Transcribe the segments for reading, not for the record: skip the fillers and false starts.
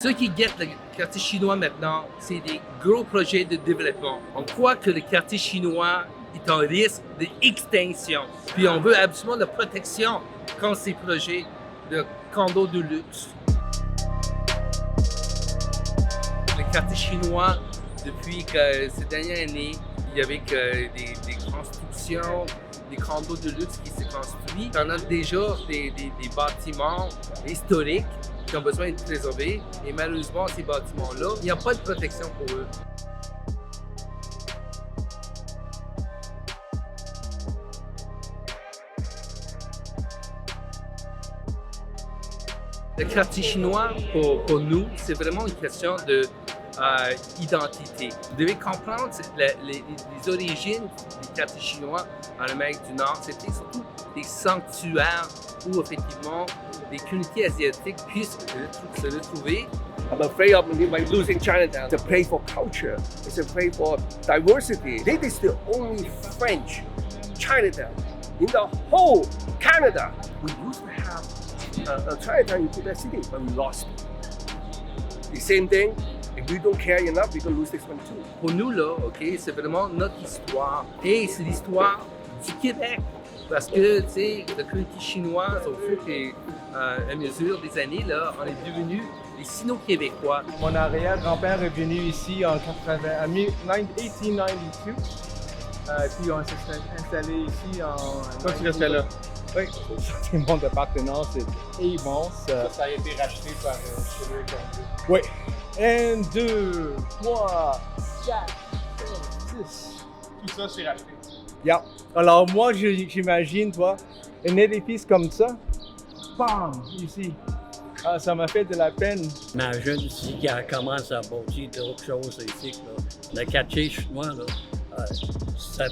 Ceux qui guettent le quartier chinois maintenant, c'est des gros projets de développement. On croit que le quartier chinois est en risque d'extinction. Puis on veut absolument de protection contre ces projets de condos de luxe. Le quartier chinois, depuis que ces dernières années, il y avait des constructions, des condos de luxe qui se construisent. On a déjà des bâtiments historiques qui ont besoin d'être préservés. Et malheureusement, ces bâtiments-là, il n'y a pas de protection pour eux. Le quartier chinois, pour nous, c'est vraiment une question d'identité. Vous devez comprendre les origines du quartier chinois en Amérique du Nord. C'était surtout des sanctuaires où, effectivement, les communautés asiatiques puissent se retrouver. I'm afraid of losing Chinatown. It's a place for culture. It's a place for diversity. This is the only French Chinatown in the whole Canada. We used to have a Chinatown in Quebec City, but we lost it. The same thing, if we don't care enough, we can lose this one too. Pour nous, là, c'est vraiment notre histoire. Et c'est l'histoire du Québec. Parce que, tu sais, la communauté chinoise, au fur et à mesure des années, là, on est devenus les Sino-Québécois. Mon arrière-grand-père est venu ici en 1892. Puis on s'est installé ici en... Toi, tu restais là? Oui, c'est mon appartenance, c'est immense. Ça a été racheté par Chédrick Conduit. Oui. 1, 2, 3, 4, 5, 6. Tout ça, c'est racheté. Yeah. Alors moi, j'imagine, toi, un édifice comme ça, bam, ici. Ah, ça m'a fait de la peine. Imagine si qui commence à bâtir d'autres choses ici. Là. Le quartier chinois, là, ça a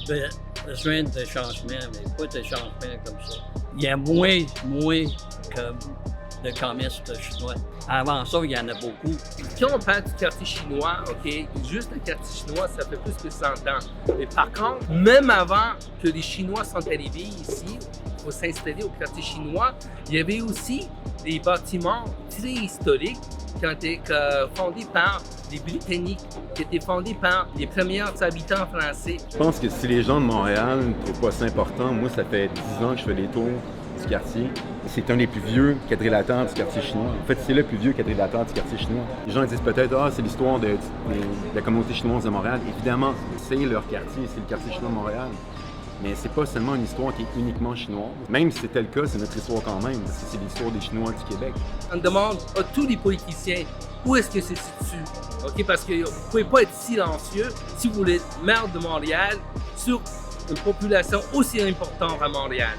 besoin de changement, mais pas de changement comme ça. Il y a moins que de commerce chinois. Avant ça, il y en a beaucoup. Quand on parle du quartier chinois, juste le quartier chinois, ça fait plus que 100 ans. Mais par contre, même avant que les Chinois sont arrivés ici pour s'installer au quartier chinois, il y avait aussi des bâtiments très historiques qui ont été fondés par les Britanniques, qui étaient fondés par les premiers habitants français. Je pense que si les gens de Montréal ne trouvent pas ça important, moi, ça fait 10 ans que je fais des tours du quartier. C'est un des plus vieux quadrilatères du quartier chinois. En fait, c'est le plus vieux quadrilatère du quartier chinois. Les gens disent peut-être « Ah, c'est l'histoire de la communauté chinoise de Montréal ». Évidemment, c'est leur quartier, c'est le quartier chinois de Montréal. Mais c'est pas seulement une histoire qui est uniquement chinoise. Même si c'était le cas, c'est notre histoire quand même, parce que c'est l'histoire des Chinois du Québec. On demande à tous les politiciens où est-ce que c'est situé. Parce que vous ne pouvez pas être silencieux si vous voulez être maire de Montréal sur une population aussi importante à Montréal.